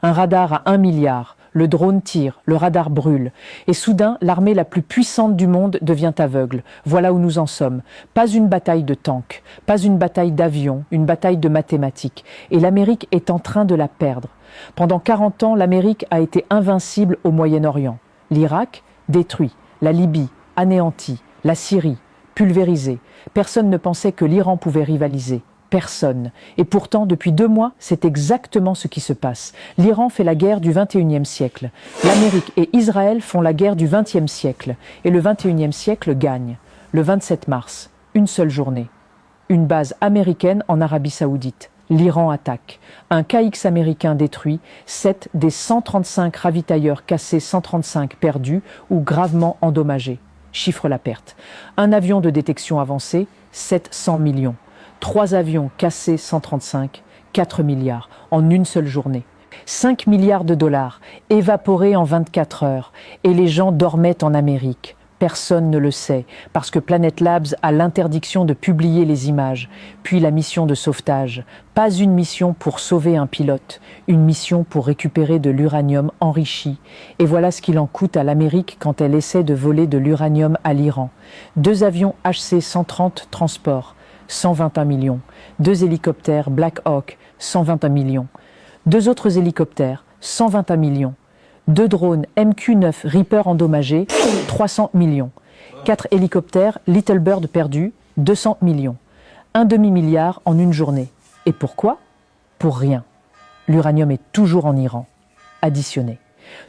Un radar à 1 milliard. Le drone tire, le radar brûle. Et soudain, l'armée la plus puissante du monde devient aveugle. Voilà où nous en sommes. Pas une bataille de tanks, pas une bataille d'avions, une bataille de mathématiques. Et l'Amérique est en train de la perdre. Pendant 40 ans, l'Amérique a été invincible au Moyen-Orient. L'Irak, détruit. La Libye, anéantie. La Syrie, pulvérisée. Personne ne pensait que l'Iran pouvait rivaliser. Personne. Et pourtant, depuis 2 mois, c'est exactement ce qui se passe. L'Iran fait la guerre du XXIe siècle. L'Amérique et Israël font la guerre du XXe siècle. Et le XXIe siècle gagne. Le 27 mars, une seule journée. Une base américaine en Arabie Saoudite. L'Iran attaque. Un KX américain détruit, 7 des 135 ravitailleurs KC-135 perdus ou gravement endommagés. Chiffre la perte. Un avion de détection avancé, 700 millions. 3 avions KC-135, 4 milliards en une seule journée. 5 milliards de dollars évaporés en 24 heures. Et les gens dormaient en Amérique. Personne ne le sait, parce que Planet Labs a l'interdiction de publier les images. Puis la mission de sauvetage. Pas une mission pour sauver un pilote, une mission pour récupérer de l'uranium enrichi. Et voilà ce qu'il en coûte à l'Amérique quand elle essaie de voler de l'uranium à l'Iran. 2 avions HC-130 transport, 121 millions. 2 hélicoptères Black Hawk, 121 millions. 2 autres hélicoptères, 121 millions. 2 drones MQ-9 Reaper endommagés, 300 millions. 4 hélicoptères Little Bird perdus, 200 millions. Un demi-milliard en une journée. Et pourquoi? Pour rien. L'uranium est toujours en Iran. Additionné.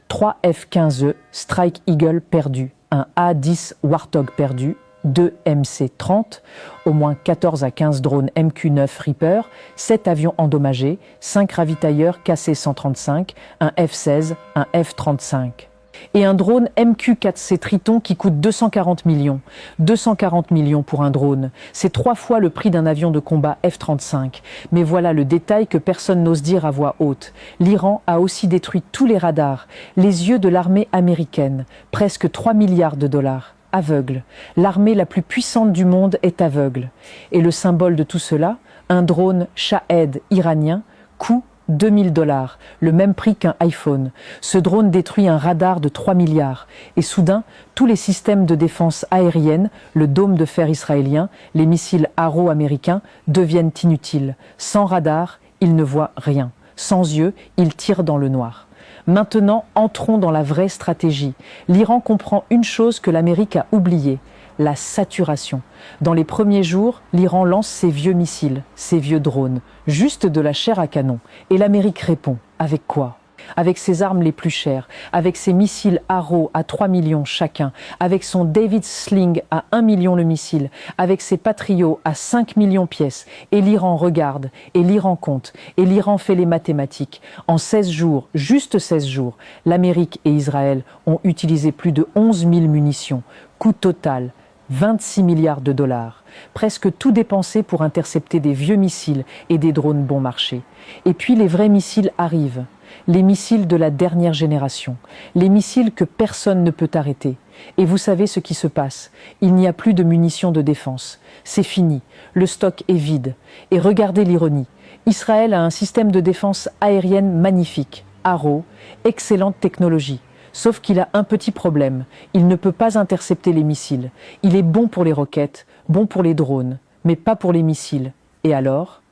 3 F-15E Strike Eagle perdus, un A-10 Warthog perdu, 2 MC-30, au moins 14 à 15 drones MQ-9 Reaper, 7 avions endommagés, 5 ravitailleurs KC-135, un F-16, un F-35. Et un drone MQ-4C Triton qui coûte 240 millions. 240 millions pour un drone. C'est 3 fois le prix d'un avion de combat F-35. Mais voilà le détail que personne n'ose dire à voix haute. L'Iran a aussi détruit tous les radars, les yeux de l'armée américaine. Presque 3 milliards de dollars. Aveugle. L'armée la plus puissante du monde est aveugle. Et le symbole de tout cela, un drone Shahed iranien, coût 2000 $, le même prix qu'un iPhone. Ce drone détruit un radar de 3 milliards. Et soudain, tous les systèmes de défense aérienne, le dôme de fer israélien, les missiles Arrow américains deviennent inutiles. Sans radar, ils ne voient rien. Sans yeux, ils tirent dans le noir. Maintenant, entrons dans la vraie stratégie. L'Iran comprend une chose que l'Amérique a oubliée, la saturation. Dans les premiers jours, l'Iran lance ses vieux missiles, ses vieux drones, juste de la chair à canon. Et l'Amérique répond. Avec quoi? Avec ses armes les plus chères, avec ses missiles Arrow à 3 millions chacun, avec son David Sling à 1 million le missile, avec ses Patriot à 5 millions pièces. Et l'Iran regarde, et l'Iran compte, et l'Iran fait les mathématiques. En 16 jours, juste 16 jours, l'Amérique et Israël ont utilisé plus de 11 000 munitions. Coût total, 26 milliards de dollars. Presque tout dépensé pour intercepter des vieux missiles et des drones bon marché. Et puis les vrais missiles arrivent. Les missiles de la dernière génération, les missiles que personne ne peut arrêter. Et vous savez ce qui se passe, il n'y a plus de munitions de défense. C'est fini, le stock est vide. Et regardez l'ironie, Israël a un système de défense aérienne magnifique, Arrow, excellente technologie. Sauf qu'il a un petit problème, il ne peut pas intercepter les missiles. Il est bon pour les roquettes, bon pour les drones, mais pas pour les missiles. Et alors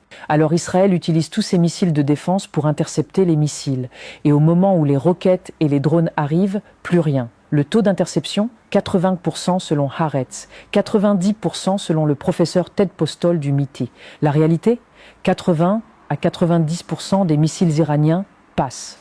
Israël utilise tous ses missiles de défense pour intercepter les missiles. Et au moment où les roquettes et les drones arrivent, plus rien. Le taux d'interception, 80% selon Haaretz, 90% selon le professeur Ted Postol du MIT. La réalité, 80 à 90% des missiles iraniens passent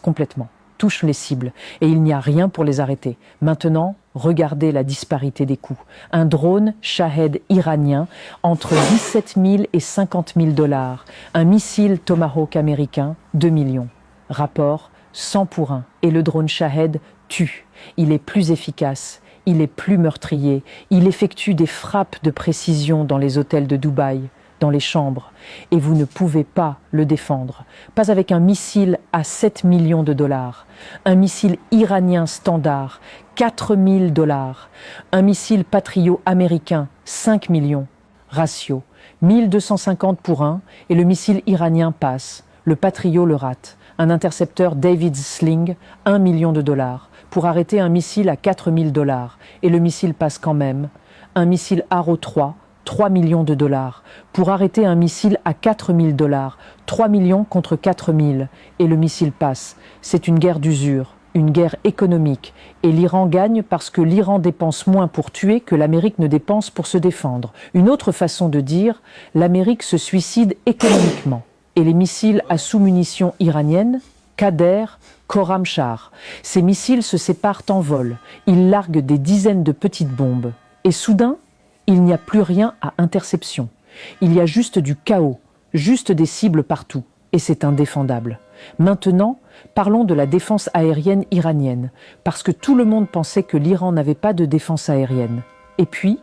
complètement, touchent les cibles. Et il n'y a rien pour les arrêter. Maintenant, regardez la disparité des coûts. Un drone Shahed iranien entre 17 000 et 50 000 $. Un missile Tomahawk américain, 2 millions. Rapport 100 pour 1. Et le drone Shahed tue. Il est plus efficace. Il est plus meurtrier. Il effectue des frappes de précision dans les hôtels de Dubaï, dans les chambres. Et vous ne pouvez pas le défendre. Pas avec un missile à 7 millions de dollars. Un missile iranien standard, 4 000 $. Un missile Patriot américain, 5 millions. Ratio, 1250 pour 1 et le missile iranien passe. Le Patriot le rate. Un intercepteur David's Sling, 1 million de dollars. Pour arrêter un missile à 4 000 $. Et le missile passe quand même. Un missile Arrow 3, 3 millions de dollars. Pour arrêter un missile à 4 000 $. 3 millions contre 4 000. Et le missile passe. C'est une guerre d'usure. Une guerre économique. Et l'Iran gagne parce que l'Iran dépense moins pour tuer que l'Amérique ne dépense pour se défendre. Une autre façon de dire, l'Amérique se suicide économiquement. Et les missiles à sous-munitions iraniennes, Qader, Khorramshahr. Ces missiles se séparent en vol. Ils larguent des dizaines de petites bombes. Et soudain, il n'y a plus rien à interception. Il y a juste du chaos, juste des cibles partout. Et c'est indéfendable. Maintenant, parlons de la défense aérienne iranienne, parce que tout le monde pensait que l'Iran n'avait pas de défense aérienne. Et puis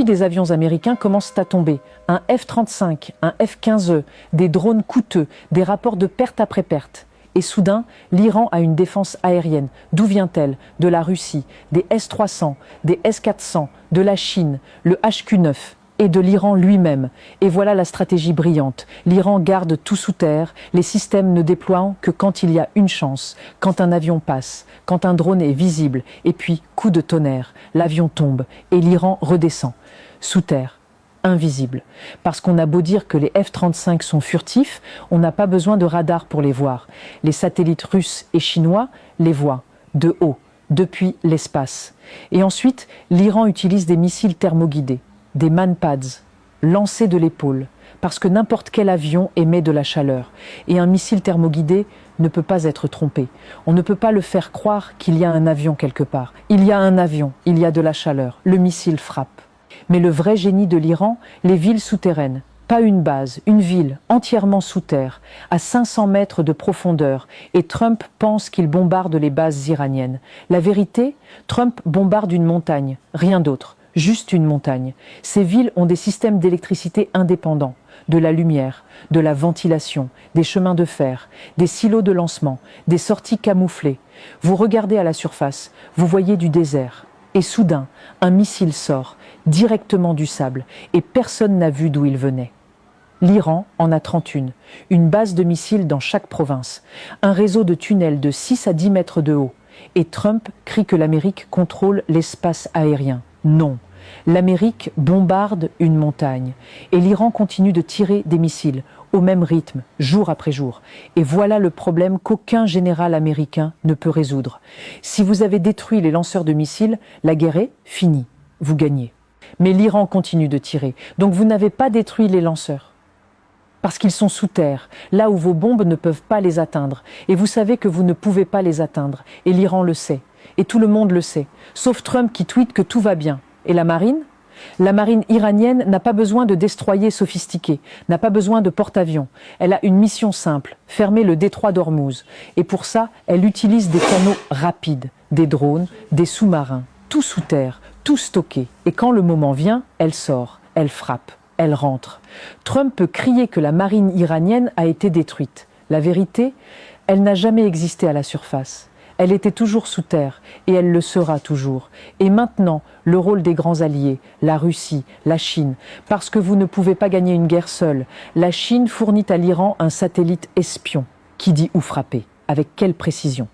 des avions américains commencent à tomber. Un F-35, un F-15E, des drones coûteux, des rapports de perte après perte. Et soudain, l'Iran a une défense aérienne. D'où vient-elle? De la Russie, des S-300, des S-400, de la Chine, le HQ-9 et de l'Iran lui-même. Et voilà la stratégie brillante. L'Iran garde tout sous terre, les systèmes ne déploient que quand il y a une chance, quand un avion passe, quand un drone est visible, et puis, coup de tonnerre, l'avion tombe et l'Iran redescend. Sous terre, invisible. Parce qu'on a beau dire que les F-35 sont furtifs, on n'a pas besoin de radar pour les voir. Les satellites russes et chinois les voient, de haut, depuis l'espace. Et ensuite, l'Iran utilise des missiles thermoguidés, des manpads, lancés de l'épaule, parce que n'importe quel avion émet de la chaleur. Et un missile thermoguidé ne peut pas être trompé. On ne peut pas le faire croire qu'il y a un avion quelque part. Il y a un avion, il y a de la chaleur, le missile frappe. Mais le vrai génie de l'Iran, les villes souterraines. Pas une base, une ville entièrement sous terre, à 500 mètres de profondeur. Et Trump pense qu'il bombarde les bases iraniennes. La vérité, Trump bombarde une montagne, rien d'autre. Juste une montagne. Ces villes ont des systèmes d'électricité indépendants, de la lumière, de la ventilation, des chemins de fer, des silos de lancement, des sorties camouflées. Vous regardez à la surface, vous voyez du désert. Et soudain, un missile sort, directement du sable, et personne n'a vu d'où il venait. L'Iran en a 31, une base de missiles dans chaque province, un réseau de tunnels de 6 à 10 mètres de haut. Et Trump crie que l'Amérique contrôle l'espace aérien. Non, l'Amérique bombarde une montagne et l'Iran continue de tirer des missiles au même rythme, jour après jour. Et voilà le problème qu'aucun général américain ne peut résoudre. Si vous avez détruit les lanceurs de missiles, la guerre est finie, vous gagnez. Mais l'Iran continue de tirer, donc vous n'avez pas détruit les lanceurs. Parce qu'ils sont sous terre, là où vos bombes ne peuvent pas les atteindre. Et vous savez que vous ne pouvez pas les atteindre. Et l'Iran le sait. Et tout le monde le sait. Sauf Trump qui tweete que tout va bien. Et la marine? La marine iranienne n'a pas besoin de destroyers sophistiqués, n'a pas besoin de porte-avions. Elle a une mission simple, fermer le détroit d'Ormuz. Et pour ça, elle utilise des canaux rapides, des drones, des sous-marins, tout sous terre, tout stocké. Et quand le moment vient, elle sort, elle frappe. Elle rentre. Trump peut crier que la marine iranienne a été détruite. La vérité, elle n'a jamais existé à la surface. Elle était toujours sous terre et elle le sera toujours. Et maintenant, le rôle des grands alliés, la Russie, la Chine, parce que vous ne pouvez pas gagner une guerre seule. La Chine fournit à l'Iran un satellite espion qui dit où frapper, avec quelle précision.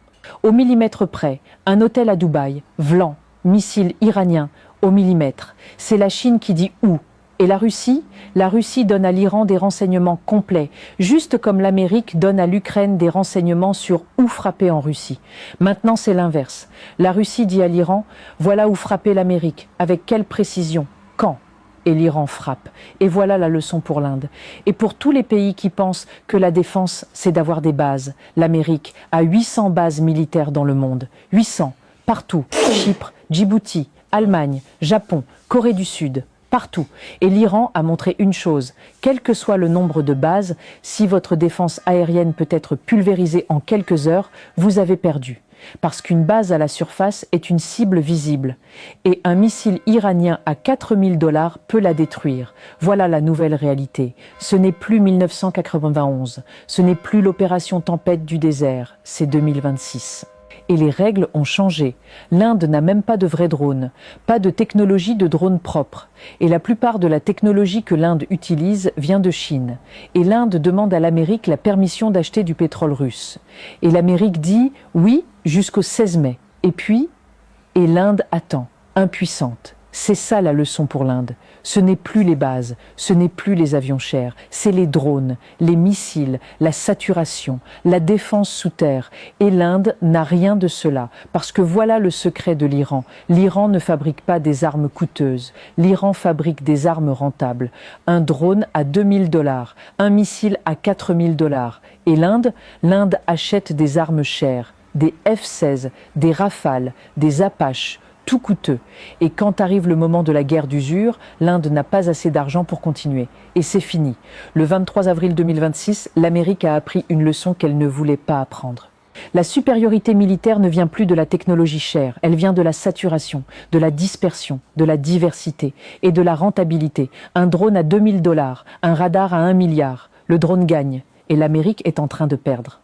Au millimètre près, un hôtel à Dubaï, Vlan, missile iranien, au millimètre. C'est la Chine qui dit où. Et la Russie donne à l'Iran des renseignements complets, juste comme l'Amérique donne à l'Ukraine des renseignements sur où frapper en Russie. Maintenant, c'est l'inverse. La Russie dit à l'Iran, voilà où frapper l'Amérique, avec quelle précision, quand. Et l'Iran frappe. Et voilà la leçon pour l'Inde. Et pour tous les pays qui pensent que la défense, c'est d'avoir des bases. L'Amérique a 800 bases militaires dans le monde. 800, partout. Chypre, Djibouti, Allemagne, Japon, Corée du Sud. Partout. Et l'Iran a montré une chose, quel que soit le nombre de bases, si votre défense aérienne peut être pulvérisée en quelques heures, vous avez perdu. Parce qu'une base à la surface est une cible visible. Et un missile iranien à 4 000 $ peut la détruire. Voilà la nouvelle réalité. Ce n'est plus 1991. Ce n'est plus l'opération Tempête du désert. C'est 2026. Et les règles ont changé. L'Inde n'a même pas de vrais drones, pas de technologie de drone propre. Et la plupart de la technologie que l'Inde utilise vient de Chine. Et l'Inde demande à l'Amérique la permission d'acheter du pétrole russe. Et l'Amérique dit oui jusqu'au 16 mai. Et l'Inde attend, impuissante. C'est ça la leçon pour l'Inde. Ce n'est plus les bases, ce n'est plus les avions chers, c'est les drones, les missiles, la saturation, la défense sous terre. Et l'Inde n'a rien de cela, parce que voilà le secret de l'Iran. L'Iran ne fabrique pas des armes coûteuses, l'Iran fabrique des armes rentables. Un drone à 2000 $, un missile à 4000 $. Et l'Inde achète des armes chères, des F-16, des Rafales, des Apaches, tout coûteux. Et quand arrive le moment de la guerre d'usure, l'Inde n'a pas assez d'argent pour continuer. Et c'est fini. Le 23 avril 2026, l'Amérique a appris une leçon qu'elle ne voulait pas apprendre. La supériorité militaire ne vient plus de la technologie chère, elle vient de la saturation, de la dispersion, de la diversité et de la rentabilité. Un drone à 2000 $, un radar à 1 milliard. Le drone gagne et l'Amérique est en train de perdre.